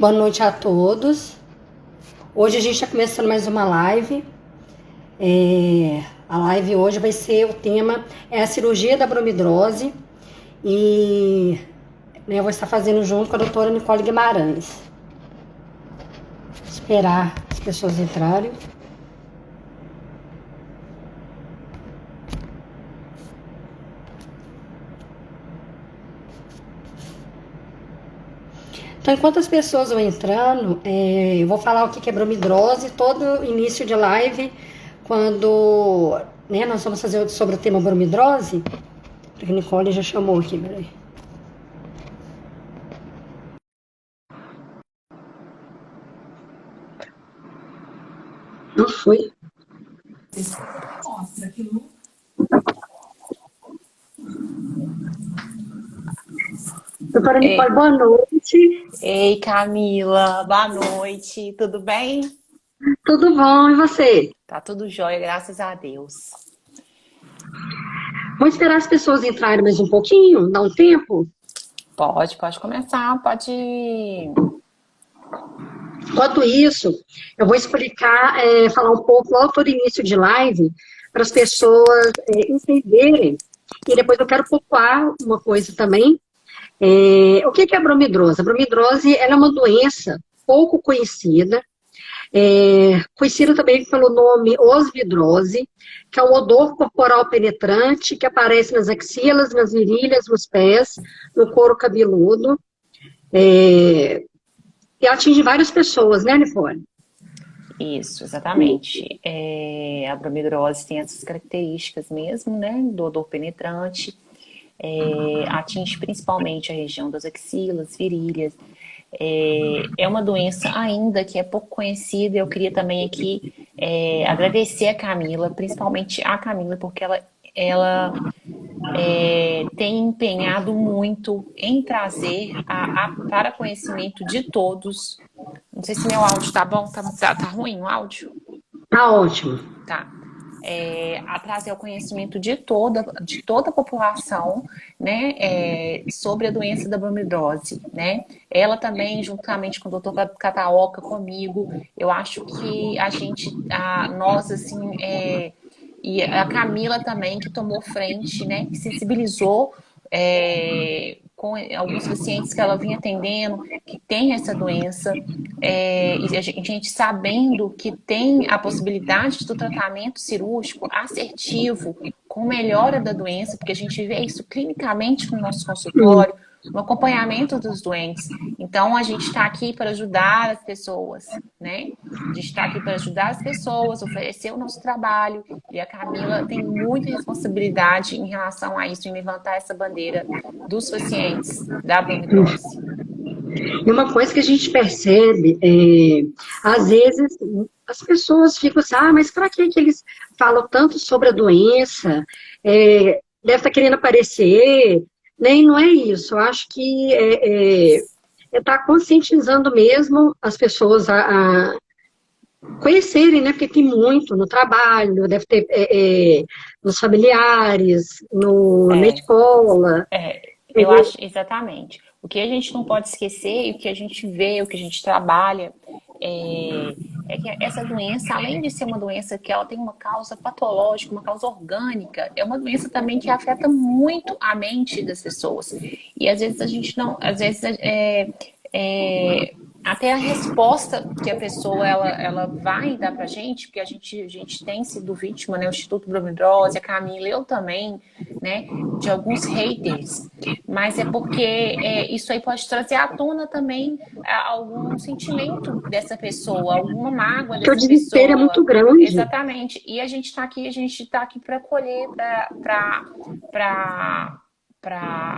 Boa noite a todos. Hoje a gente está começando mais uma live. A live hoje vai ser, o tema é a cirurgia da bromidrose e eu vou estar fazendo junto com a doutora Nicole Guimarães. Esperar as pessoas entrarem. Então, enquanto as pessoas vão entrando, eu vou falar o que é bromidrose, todo início de live, quando nós vamos fazer sobre o tema bromidrose. A Nicole já chamou aqui, peraí. Não foi? Doutora Nicole, boa noite. Ei, Camila, boa noite, tudo bem? Tudo bom, e você? Tá tudo jóia, graças a Deus. Vamos esperar as pessoas entrarem mais um pouquinho, dar um tempo? Pode começar, pode. Enquanto isso, eu vou explicar, falar um pouco logo todo início de live, para as pessoas entenderem. E depois eu quero pontuar uma coisa também. O que é a bromidrose? A bromidrose ela é uma doença pouco conhecida, conhecida também pelo nome osvidrose, que é um odor corporal penetrante que aparece nas axilas, nas virilhas, nos pés, no couro cabeludo. E atinge várias pessoas, né, Nicole? Isso, exatamente. A bromidrose tem essas características mesmo, né, do odor penetrante. Atinge principalmente a região das axilas, virilhas. É uma doença ainda que é pouco conhecida. Eu queria também aqui agradecer a Camila, principalmente a Camila, porque ela tem empenhado muito em trazer para conhecimento de todos. Não sei se meu áudio tá bom, tá ruim o áudio? Tá ótimo. Tá. A trazer o conhecimento de toda a população, né, sobre a doença da bromidrose, né? Ela também, juntamente com o doutor Cataoca, comigo, eu acho que nós, assim, e a Camila também, que tomou frente, né, que sensibilizou com alguns pacientes que ela vinha atendendo, que tem essa doença, e a gente sabendo que tem a possibilidade do tratamento cirúrgico assertivo, com melhora da doença, porque a gente vê isso clinicamente no nosso consultório, no acompanhamento dos doentes. Então, a gente está aqui para ajudar as pessoas, né? A gente está aqui para ajudar as pessoas, oferecer o nosso trabalho, e a Camila tem muita responsabilidade em relação a isso, em levantar essa bandeira dos pacientes da bromidrose. E uma coisa que a gente percebe, às vezes, as pessoas ficam assim, mas para que eles falam tanto sobre a doença? Deve estar querendo aparecer, né? E não é isso. Eu acho que está conscientizando mesmo as pessoas a conhecerem, né? Porque tem muito no trabalho, deve ter nos familiares, na escola. Eu acho, exatamente. O que a gente não pode esquecer, e o que a gente vê, o que a gente trabalha, é que essa doença, além de ser uma doença que ela tem uma causa patológica, uma causa orgânica, é uma doença também que afeta muito a mente das pessoas. E às vezes a gente não, às vezes até a resposta que a pessoa ela vai dar pra gente, porque a gente tem sido vítima, né? O Instituto Bromidrose, a Camila, eu também, né? De alguns haters. Mas é porque isso aí pode trazer à tona também algum sentimento dessa pessoa, alguma mágoa Porque o dessa desespero é pessoa. muito grande. Exatamente. E a gente está aqui para acolher, para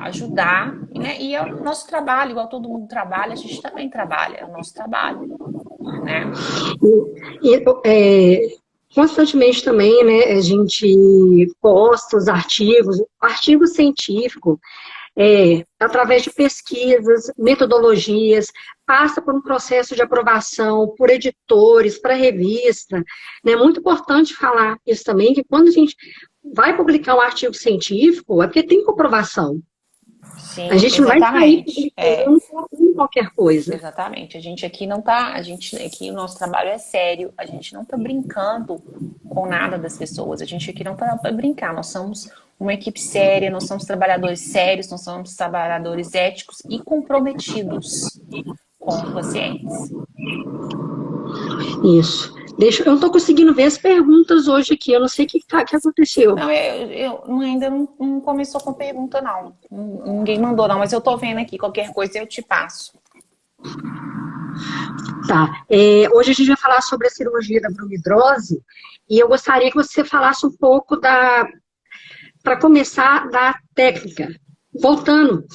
ajudar, né? E é o nosso trabalho, igual todo mundo trabalha, a gente também trabalha, é o nosso trabalho, né? Constantemente também, né, a gente posta os artigos científicos, através de pesquisas, metodologias, passa por um processo de aprovação por editores, para revista. É muito importante falar isso também, que quando a gente vai publicar um artigo científico, é porque tem comprovação. A Sim, gente não vai sair exatamente. É. publicando qualquer coisa. Exatamente. A gente aqui não tá, a gente aqui o nosso trabalho é sério. A gente não tá brincando com nada das pessoas. A gente aqui não tá para brincar. Nós somos uma equipe séria, nós somos trabalhadores sérios, nós somos trabalhadores éticos e comprometidos com os pacientes. Isso. Eu não estou conseguindo ver as perguntas hoje aqui. Eu não sei o que aconteceu. Não, ainda não começou com pergunta, não. Ninguém mandou, não, mas eu tô vendo aqui. Qualquer coisa eu te passo. Tá. Hoje a gente vai falar sobre a cirurgia da bromidrose e eu gostaria que você falasse um pouco para começar, da técnica. Voltando,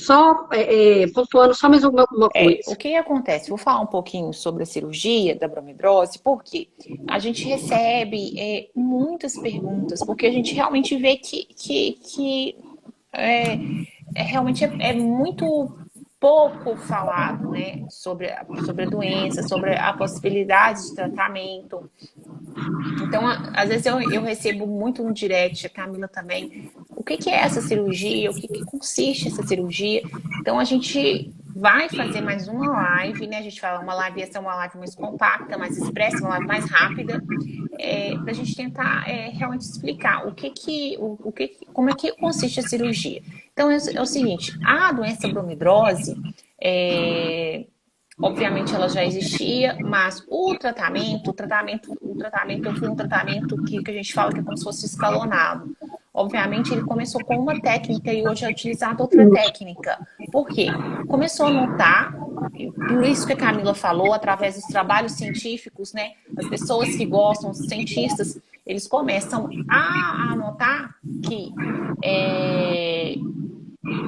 pontuando só mais uma coisa. O que acontece? Vou falar um pouquinho sobre a cirurgia da bromidrose, porque a gente recebe muitas perguntas, porque a gente realmente vê que realmente é muito pouco falado, né, sobre a doença, sobre a possibilidade de tratamento. Então, às vezes eu recebo muito no direct, a Camila também, o que é essa cirurgia, o que consiste essa cirurgia. Então, a gente vai fazer mais uma live, né? A gente fala uma live, essa é uma live mais compacta, mais expressa, uma live mais rápida, para a gente tentar realmente explicar como é que consiste a cirurgia. Então, é o seguinte, a doença bromidrose, obviamente ela já existia, mas o tratamento foi um tratamento que a gente fala que é como se fosse escalonado. Obviamente ele começou com uma técnica e hoje é utilizada outra técnica. Por quê? Começou a notar, por isso que a Camila falou, através dos trabalhos científicos, né? As pessoas que gostam, os cientistas, eles começam a notar que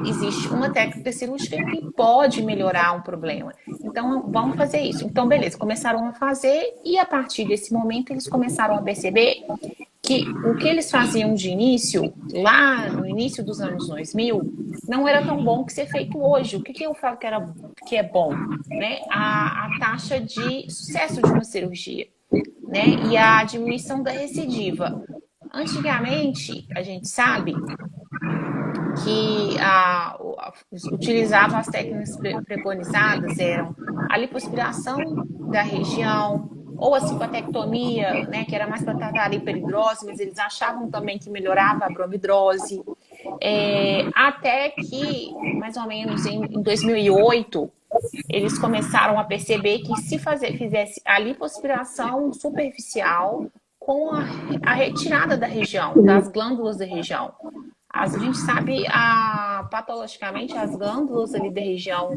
existe uma técnica cirúrgica que pode melhorar um problema. Então, vamos fazer isso. Então, beleza, começaram a fazer e a partir desse momento eles começaram a perceber que o que eles faziam de início, lá no início dos anos 2000, não era tão bom que ser feito hoje. O que eu falo que é bom? Né? A taxa de sucesso de uma cirurgia, né? E a diminuição da recidiva. Antigamente, a gente sabe que utilizavam as técnicas preconizadas eram a lipoaspiração da região ou a simpatectomia, né, que era mais para tratar a hiperidrose, mas eles achavam também que melhorava a bromidrose. Até que, mais ou menos em 2008, eles começaram a perceber que se fizesse a lipoaspiração superficial com a retirada da região, das glândulas da região. A gente sabe, patologicamente, as glândulas ali da região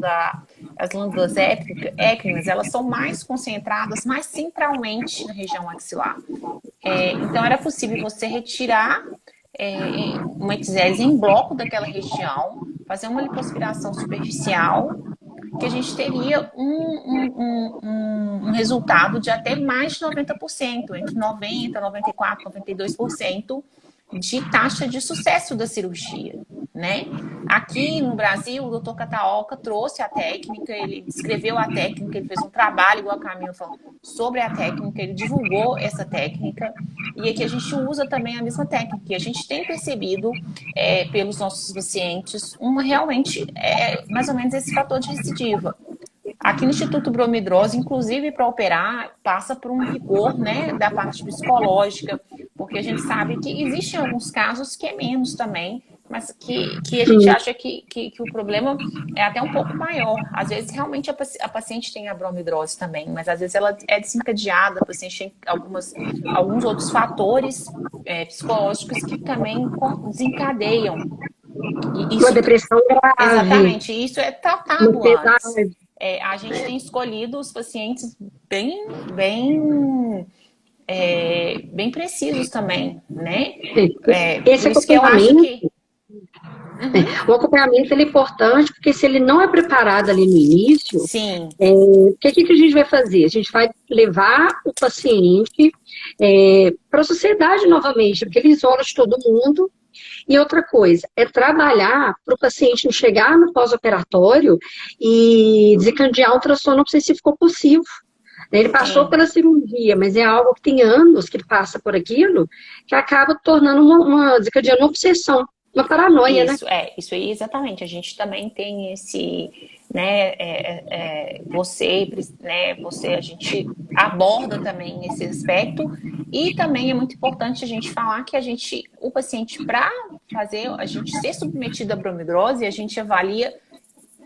as glândulas écrinas, elas são mais concentradas, mais centralmente na região axilar. Então, era possível você retirar uma ecdise em bloco daquela região, fazer uma lipoaspiração superficial, que a gente teria um resultado de até mais de 90%, entre 90%, 94%, 92%, de taxa de sucesso da cirurgia, né? Aqui no Brasil, o Dr. Cataoca trouxe a técnica, ele descreveu a técnica, ele fez um trabalho, igual a Camila falou, sobre a técnica, ele divulgou essa técnica, e aqui a gente usa também a mesma técnica, e a gente tem percebido pelos nossos pacientes realmente mais ou menos esse fator de recidiva. Aqui no Instituto Bromidrose, inclusive para operar, passa por um rigor, né, da parte psicológica, porque a gente sabe que existem alguns casos que é menos também, mas que a gente acha que o problema é até um pouco maior. Às vezes, realmente, a paciente tem a bromidrose também, mas às vezes ela é desencadeada, a paciente tem alguns outros fatores psicológicos que também desencadeiam. Uma depressão grave. Exatamente, isso é tratado antes. A gente tem escolhido os pacientes bem precisos também, né? Esse por isso que eu acho que... O acompanhamento é importante, porque se ele não é preparado ali no início, Sim. O que a gente vai fazer? A gente vai levar o paciente para a sociedade novamente, porque ele isola de todo mundo. E outra coisa, é trabalhar para o paciente não chegar no pós-operatório e desencadear um transtorno obsessivo compulsivo. Ele passou pela cirurgia, mas é algo que tem anos que ele passa por aquilo, que acaba tornando desencadeando uma obsessão. Uma paranoia, né? Isso aí, exatamente. A gente também tem esse, né, a gente aborda também esse aspecto e também é muito importante a gente falar que o paciente, para fazer, a gente ser submetido à bromidrose, a gente avalia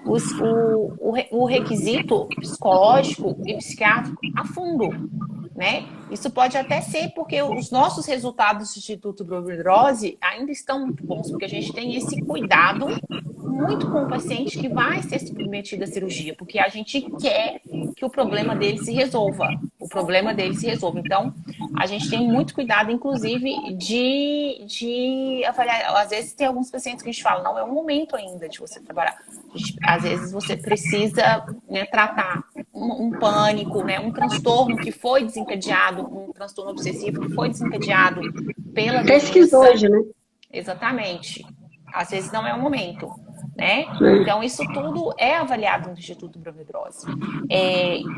o requisito psicológico e psiquiátrico a fundo, né? Isso pode até ser porque os nossos resultados do Instituto Bromidrose ainda estão muito bons, porque a gente tem esse cuidado muito com o paciente que vai ser submetido à cirurgia, porque a gente quer que o problema dele se resolva. O problema dele se resolva. Então, a gente tem muito cuidado, inclusive, de avaliar. Às vezes tem alguns pacientes que a gente fala, não é o momento ainda de você trabalhar. Às vezes você precisa, né, tratar um pânico, né, um transtorno que foi desencadeado, um transtorno obsessivo que foi desencadeado pela Até doença. esquizoide, né? Exatamente. Às vezes não é o momento, né? É. Então, isso tudo é avaliado no Instituto Bromidrose.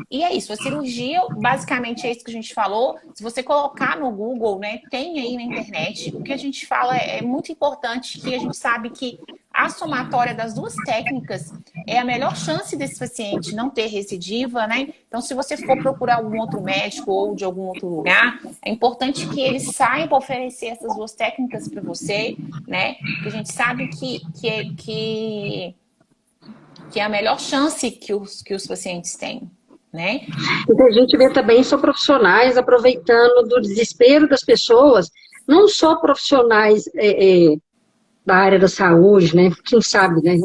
E é isso, a cirurgia, basicamente é isso que a gente falou. Se você colocar no Google, né, tem aí na internet, o que a gente fala é muito importante, que a gente sabe que a somatória das duas técnicas é a melhor chance desse paciente não ter recidiva, né? Então, se você for procurar algum outro médico ou de algum outro lugar, é importante que eles saibam oferecer essas duas técnicas para você, né? Porque a gente sabe que é a melhor chance que os pacientes têm, né? E a gente vê também são profissionais aproveitando do desespero das pessoas, não só profissionais da área da saúde, né? Quem sabe, né?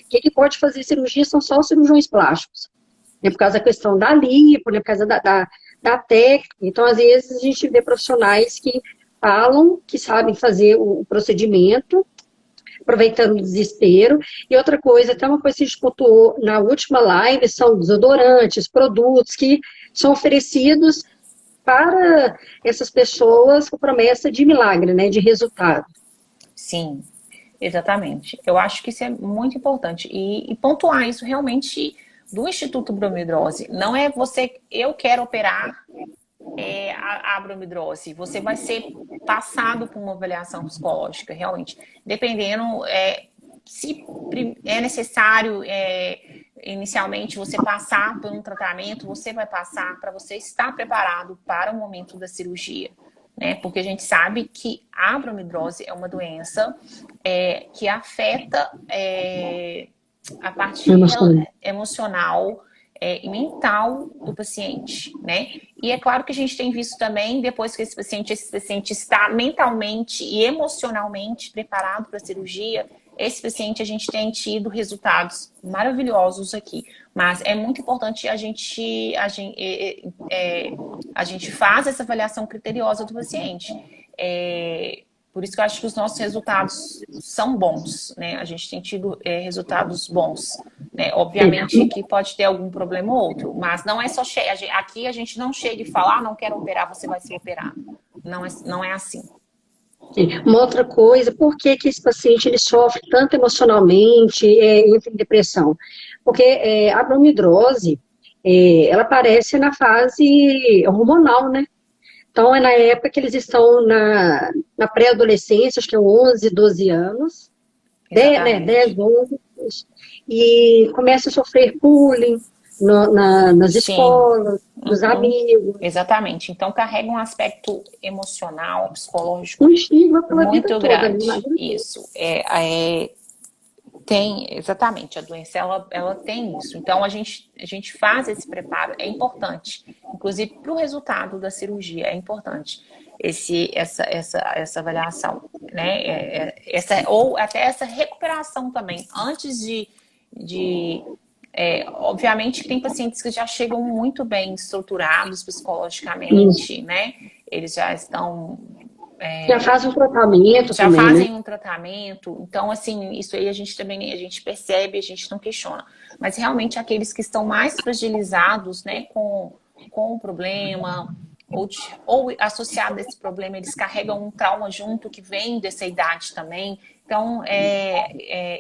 Que pode fazer cirurgia são só os cirurgiões plásticos, né? Por causa da questão da lipo, né? Por causa da técnica. Então, às vezes, a gente vê profissionais que falam que sabem fazer o procedimento, aproveitando o desespero. E outra coisa, até uma coisa que a gente pontuou na última live, são desodorantes, produtos que são oferecidos para essas pessoas com promessa de milagre, né? De resultado. Sim. Exatamente. Eu acho que isso é muito importante. E pontuar isso realmente do Instituto Bromidrose. Não é você, eu quero operar a bromidrose. Você vai ser passado por uma avaliação psicológica, realmente. Dependendo se é necessário inicialmente você passar por um tratamento, você vai passar para você estar preparado para o momento da cirurgia. Né? Porque a gente sabe que a bromidrose é uma doença que afeta a parte emocional e mental do paciente, né? E é claro que a gente tem visto também, depois que esse paciente está mentalmente e emocionalmente preparado para a cirurgia, esse paciente a gente tem tido resultados maravilhosos aqui. Mas é muito importante a gente faz essa avaliação criteriosa do paciente. Por isso que eu acho que os nossos resultados são bons, né? A gente tem tido resultados bons, né? Obviamente que pode ter algum problema ou outro, mas não é só aqui a gente não chega e fala, não quero operar, você vai ser operado. Não é assim. Uma outra coisa, por que esse paciente ele sofre tanto emocionalmente, entra em depressão? Porque a bromidrose, ela aparece na fase hormonal, né? Então, é na época que eles estão na pré-adolescência, acho que é 11, 12 anos, 10, 11, e começa a sofrer bullying nas escolas, dos amigos. Exatamente. Então, carrega um aspecto emocional, psicológico muito grande. Isso. Exatamente, a doença ela tem isso. Então a gente faz esse preparo, é importante. Inclusive para o resultado da cirurgia, é importante essa avaliação, né? Ou até essa recuperação também. Antes obviamente que tem pacientes que já chegam muito bem estruturados psicologicamente, né? Eles já estão. Já fazem um tratamento já também, fazem né? um tratamento. Então, assim, isso aí a gente percebe, a gente não questiona. Mas realmente aqueles que estão mais fragilizados, né, com o problema, ou associado a esse problema, eles carregam um trauma junto que vem dessa idade também. Então,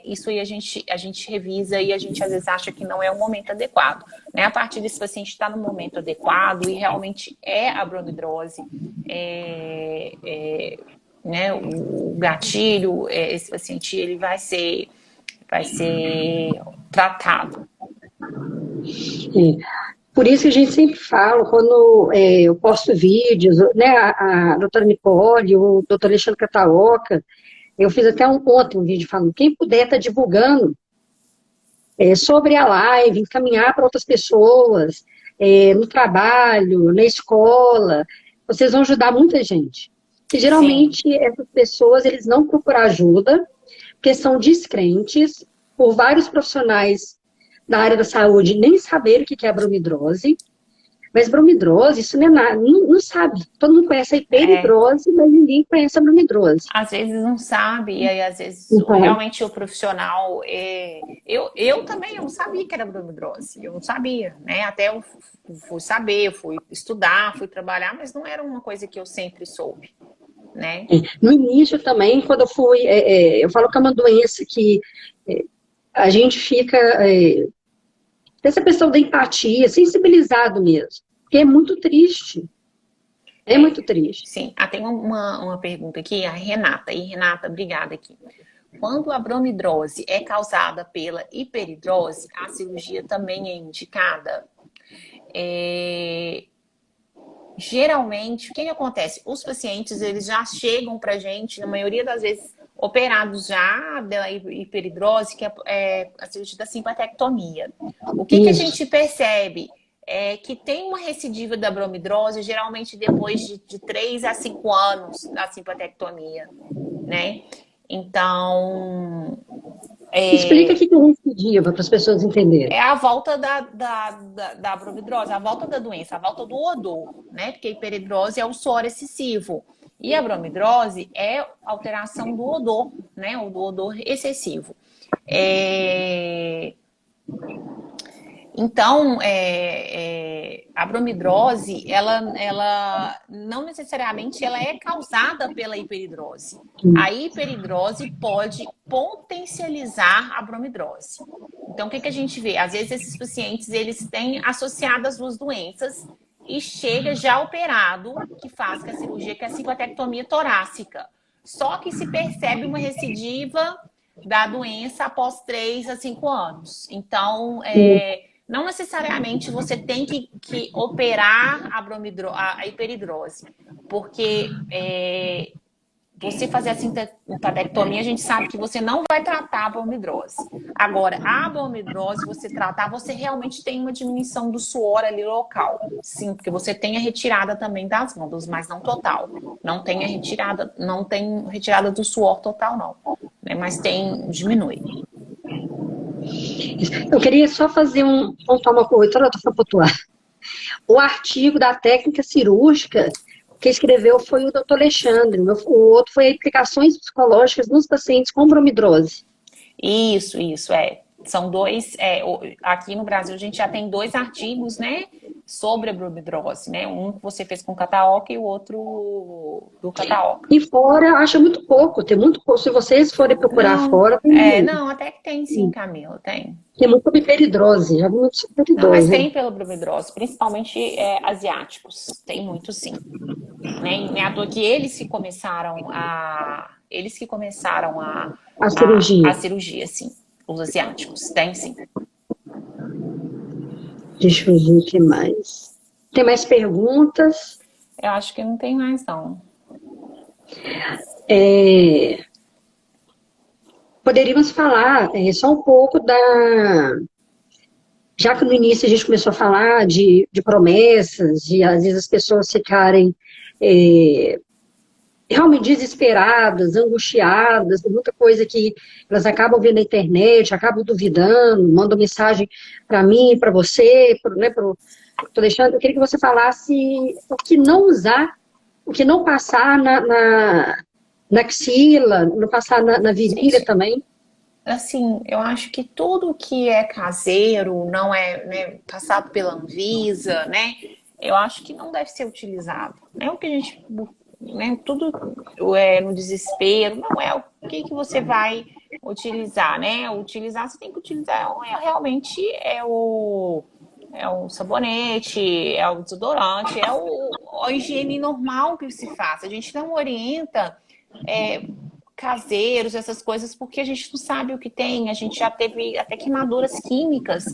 isso aí a gente revisa e a gente às vezes acha que não é o momento adequado. Né? A partir desse paciente está no momento adequado e realmente é a bromidrose, né, o gatilho, esse paciente ele vai ser tratado. Por isso que a gente sempre fala, quando eu posto vídeos, né, a doutora Nicole, o doutor Alexandre Cataoca, eu fiz até ontem um vídeo falando, quem puder estar divulgando sobre a live, encaminhar para outras pessoas, no trabalho, na escola, vocês vão ajudar muita gente. Porque Sim. geralmente essas pessoas, eles não procuram ajuda, porque são descrentes, por vários profissionais da área da saúde nem saber o que é a bromidrose. Mas bromidrose, isso não é nada, não sabe. Todo mundo conhece a hiperidrose, mas ninguém conhece a bromidrose. Às vezes não sabe, e aí às vezes Então, realmente o profissional. Eu também eu não sabia que era bromidrose, eu não sabia, né? Até eu fui saber, eu fui estudar, fui trabalhar, mas não era uma coisa que eu sempre soube, né? no início também, quando eu fui, eu falo que é uma doença que a gente fica, essa questão da empatia, sensibilizado mesmo, porque é muito triste, é É, muito triste. sim. Tem uma pergunta aqui, a Renata. E Renata, obrigada aqui. Quando a bromidrose é causada pela hiperidrose, a cirurgia também é indicada? É, geralmente, o que acontece? Os pacientes, eles já chegam pra gente, na maioria das vezes, operados já da hiperidrose, que é a cirurgia da simpatectomia. O que a Isso, gente percebe? É que tem uma recidiva da bromidrose, geralmente depois de 3 a 5 anos da simpatectomia, né? Então, explica o que é recidiva para as pessoas entenderem. é a volta da bromidrose, a volta da doença, a volta do odor, né? Porque a hiperidrose é o suor excessivo. E a bromidrose é alteração do odor, né? O do odor excessivo. Então, a bromidrose, ela não necessariamente ela é causada pela hiperidrose. A hiperidrose pode potencializar a bromidrose. Então, o que a gente vê? Às vezes, esses pacientes, eles têm associado as duas doenças e chega já operado, que faz que a cirurgia, que é a cingulotectomia torácica. Só que se percebe uma recidiva da doença após 3 a 5 anos. Então, não necessariamente você tem que operar a hiperidrose, porque você fazer a simpatectomia, a gente sabe que você não vai tratar a bromidrose. Agora, a bromidrose, você tratar, você realmente tem uma diminuição do suor ali local. Sim, porque você tem a retirada também das glândulas, mas não total. Não tem a retirada, não tem retirada do suor total, não. Né? Mas diminui. Eu queria só fazer contar uma coisa, outra para pontuar. O artigo da técnica cirúrgica que escreveu foi o doutor Alexandre, o outro foi Implicações Psicológicas nos Pacientes com Bromidrose. Isso, São dois, aqui no Brasil a gente já tem 2 artigos, né, sobre a bromidrose, né, um que você fez com o Cataoca e o outro do Cataoca. E fora, acha muito pouco, tem muito pouco. Se vocês forem procurar Não, fora, tem, não, até que tem sim, Camila, tem. tem muito sobre hiperidrose, já vi muito sobre Não, mas hiperidrose. tem pela bromidrose, principalmente asiáticos, tem muito sim. Né? Não é à toa que eles que começaram A cirurgia. a cirurgia, sim. Os asiáticos, tem sim. Deixa eu ver o que mais. Tem mais perguntas? Eu acho que não tem mais, não. Poderíamos falar só um pouco já que no início a gente começou a falar de promessas, de às vezes as pessoas ficarem realmente desesperadas, angustiadas, tem muita coisa que elas acabam vendo na internet, acabam duvidando, mandam mensagem para mim, para você, né, tô deixando, eu queria que você falasse o que não usar, o que não passar na axila, não passar na virilha também. Assim, eu acho que tudo que é caseiro, não é, né, passado pela Anvisa, né? Eu acho que não deve ser utilizado. Né? O que a gente, né, tudo no desespero, não é o que você vai utilizar, né? Utilizar, você tem que utilizar realmente é o sabonete, é o desodorante, a higiene normal que se faz. A gente não orienta caseiros, essas coisas, porque a gente não sabe o que tem. A gente já teve até queimaduras químicas,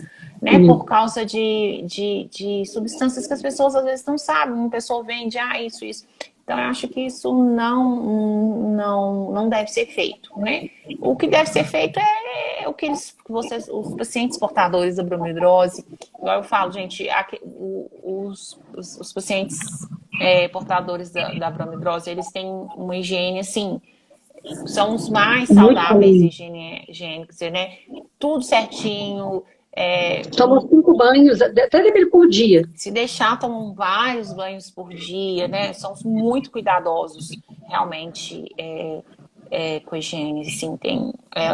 né, por causa de substâncias que as pessoas às vezes não sabem. Uma pessoa vende, isso. Então, eu acho que isso não deve ser feito, né? O que deve ser feito é o que os pacientes portadores da bromidrose, igual eu falo, gente, os pacientes portadores da bromidrose, eles têm uma higiene, assim, são os mais Muito saudáveis bem. higiênicos, né? Tudo certinho, Tomam 5 banhos, até dele por dia. se deixar, tomam vários banhos por dia, né? São muito cuidadosos, realmente, com a higiene, assim,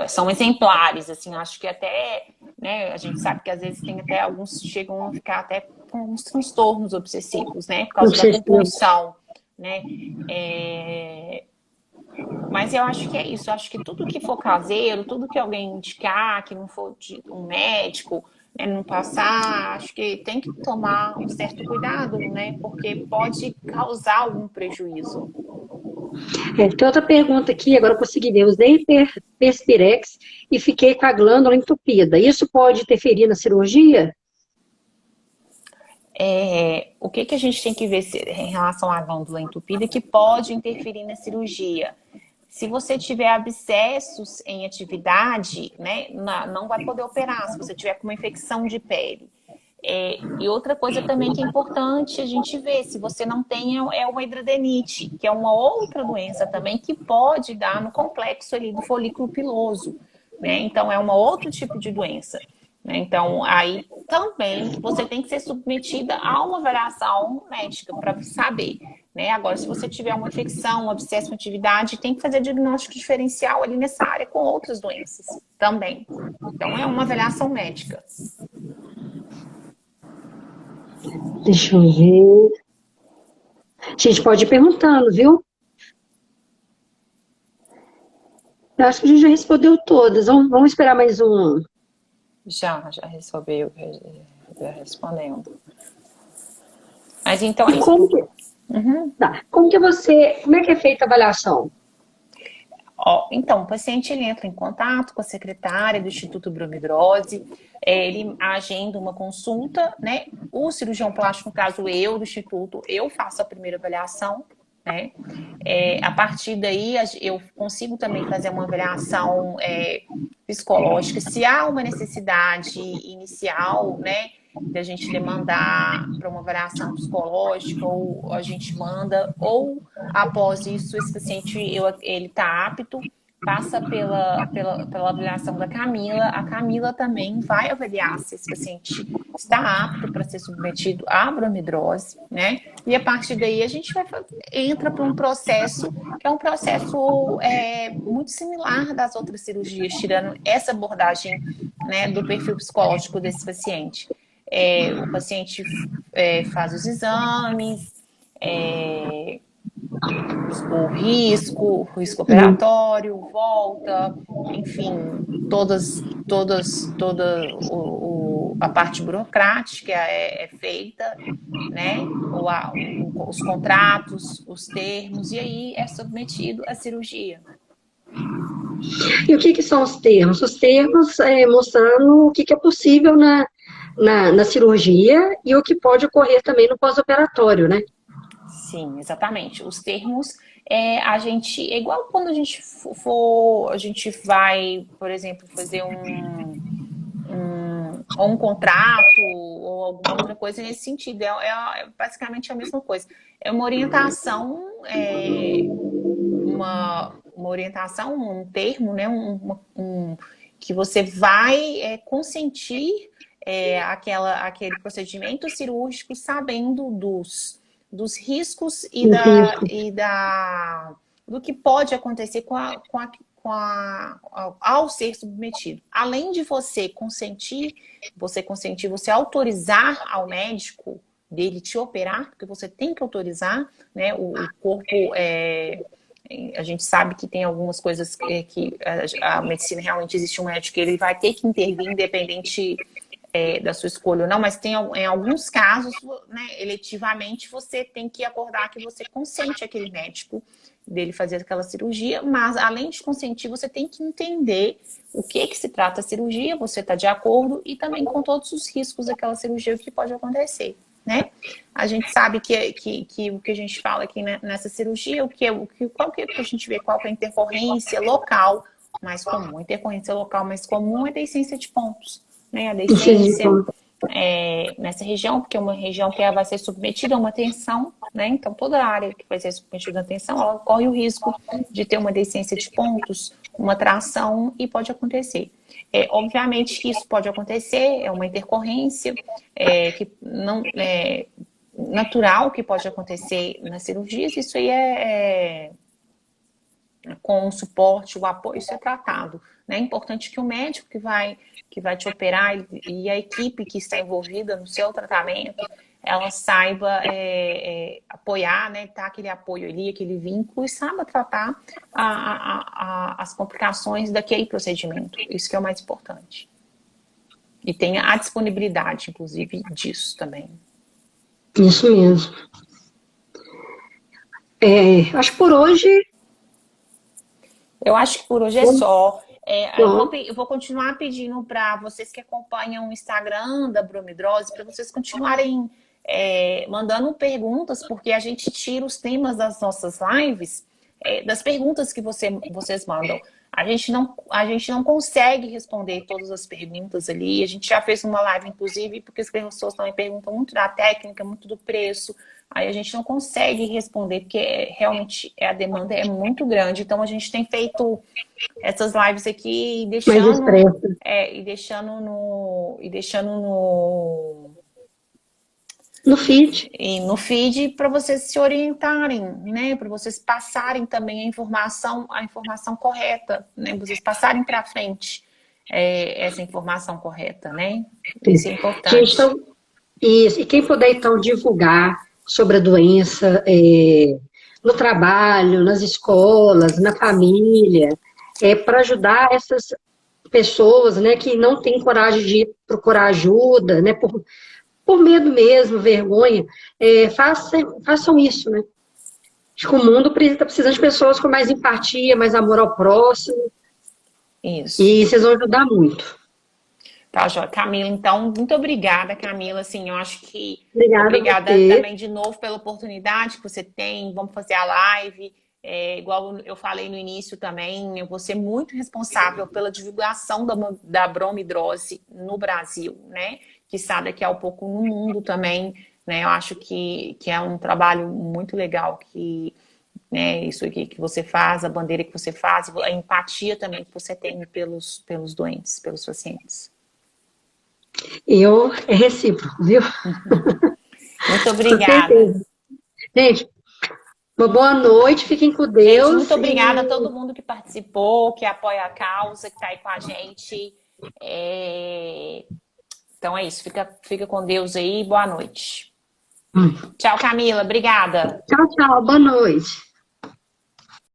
são exemplares, assim, acho que até, né, a gente sabe que às vezes tem até alguns chegam a ficar até com uns transtornos obsessivos, né, por Não causa da sei se eu... compulsão, né, mas eu acho que é isso, eu acho que tudo que for caseiro, tudo que alguém indicar, que não for de um médico, né, não passar, acho que tem que tomar um certo cuidado, né, porque pode causar algum prejuízo. Tem outra pergunta aqui, agora eu consegui ver. Usei Perspirex e fiquei com a glândula entupida. Isso pode interferir na cirurgia? O que a gente tem que ver em relação à glândula entupida que pode interferir na cirurgia? Se você tiver abscessos em atividade, né, não vai poder operar. Se você tiver com uma infecção de pele. E outra coisa também que é importante a gente ver, se você não tem uma hidradeniite, que é uma outra doença também que pode dar no complexo ali do folículo piloso, né? Então, é um outro tipo de doença. Né? Então, aí também você tem que ser submetida a uma avaliação médica para saber. Né? Agora, se você tiver uma infecção, um abscesso, uma atividade, tem que fazer diagnóstico diferencial ali nessa área com outras doenças também. Então, é uma avaliação médica. Deixa eu ver. A gente pode ir perguntando, viu? Eu acho que a gente já respondeu todas. Vamos esperar mais um. Já resolveu, já respondendo. Mas então é isso. Como que, tá. Como é que é feita a avaliação? Então, o paciente ele entra em contato com a secretária do Instituto Bromidrose, ele agenda uma consulta, né? O cirurgião plástico, no caso eu, do Instituto, eu faço a primeira avaliação, né? A partir daí, eu consigo também fazer uma avaliação psicológica, se há uma necessidade inicial, né? Da gente demandar para uma avaliação psicológica, ou a gente manda, ou após isso, esse paciente ele está apto, passa pela avaliação da Camila. A Camila também vai avaliar se esse paciente está apto para ser submetido à bromidrose, né? E a partir daí a gente entra para um processo que é um processo muito similar das outras cirurgias, tirando essa abordagem, né, do perfil psicológico desse paciente. O paciente faz os exames, o risco operatório, volta, enfim, toda a parte burocrática é feita, né? Os contratos, os termos, e aí é submetido à cirurgia. E o que são os termos? Os termos mostrando o que é possível na cirurgia e o que pode ocorrer também no pós-operatório, né? Sim, exatamente. Os termos, é igual quando a gente vai, por exemplo, fazer um contrato ou alguma outra coisa nesse sentido. É basicamente a mesma coisa. É uma orientação, uma orientação, um termo, né? Que você vai consentir aquele procedimento cirúrgico sabendo dos riscos do que pode acontecer ao ser submetido. Além de você consentir, você autorizar ao médico dele te operar, porque você tem que autorizar, né? O corpo a gente sabe que tem algumas coisas que a medicina realmente existe um médico que ele vai ter que intervir independente da sua escolha ou não, mas tem em alguns casos, né, eletivamente, você tem que acordar que você consente aquele médico dele fazer aquela cirurgia, mas além de consentir, você tem que entender o que se trata a cirurgia, você está de acordo e também com todos os riscos daquela cirurgia, o que pode acontecer, né? A gente sabe que o que a gente fala aqui nessa cirurgia, qual que a gente vê, qual que é a intercorrência local mais comum. A intercorrência local mais comum é a deiscência de pontos, né? A deiscência nessa região, porque é uma região que vai ser submetida a uma tensão, né? Então, toda a área que vai ser submetida a tensão, ela corre o risco de ter uma deiscência de pontos, uma tração, e pode acontecer. Obviamente que isso pode acontecer, é uma intercorrência que não natural que pode acontecer nas cirurgias, isso aí com o suporte, o apoio, isso é tratado. É importante que o médico que vai te operar e a equipe que está envolvida no seu tratamento, ela saiba apoiar, né, tá aquele apoio ali, aquele vínculo, e saiba tratar as complicações daquele procedimento. Isso que é o mais importante. E tenha a disponibilidade, inclusive, disso também. Isso mesmo. Acho que por hoje... Eu acho que por hoje é só. Eu vou continuar pedindo para vocês que acompanham o Instagram da Bromidrose, para vocês continuarem mandando perguntas, porque a gente tira os temas das nossas lives das perguntas que vocês mandam. A gente não consegue responder todas as perguntas ali. A gente já fez uma live, inclusive, porque as pessoas também perguntam muito da técnica, muito do preço. Aí a gente não consegue responder, porque realmente a demanda é muito grande. Então, a gente tem feito essas lives aqui e deixando no feed. E no feed para vocês se orientarem, né? Para vocês passarem também a informação correta, né? Vocês passarem para frente essa informação correta, né? Isso é importante. Gente, então, e quem puder, então, divulgar sobre a doença no trabalho, nas escolas, na família, para ajudar essas pessoas, né, que não têm coragem de procurar ajuda, né, por medo mesmo, vergonha, façam isso, né? Acho que o mundo está precisando de pessoas com mais empatia, mais amor ao próximo. Isso. E vocês vão ajudar muito. Tá, Jó. Camila, então, muito obrigada, Camila. Assim, eu acho que... Obrigada também, de novo, pela oportunidade que você tem. Vamos fazer a live. Igual eu falei no início também, eu vou ser muito responsável pela divulgação da bromidrose no Brasil, né? Quiçá daqui a pouco no mundo também, né? Eu acho que é um trabalho muito legal né, isso aqui que você faz, a bandeira que você faz, a empatia também que você tem pelos doentes, pelos pacientes. É recíproco, viu? Muito obrigada. Gente, uma boa noite, fiquem com Deus. Gente, muito obrigada a todo mundo que participou, que apoia a causa, que está aí com a gente. Então é isso, fica com Deus aí, boa noite. Tchau, Camila, obrigada. Tchau, boa noite.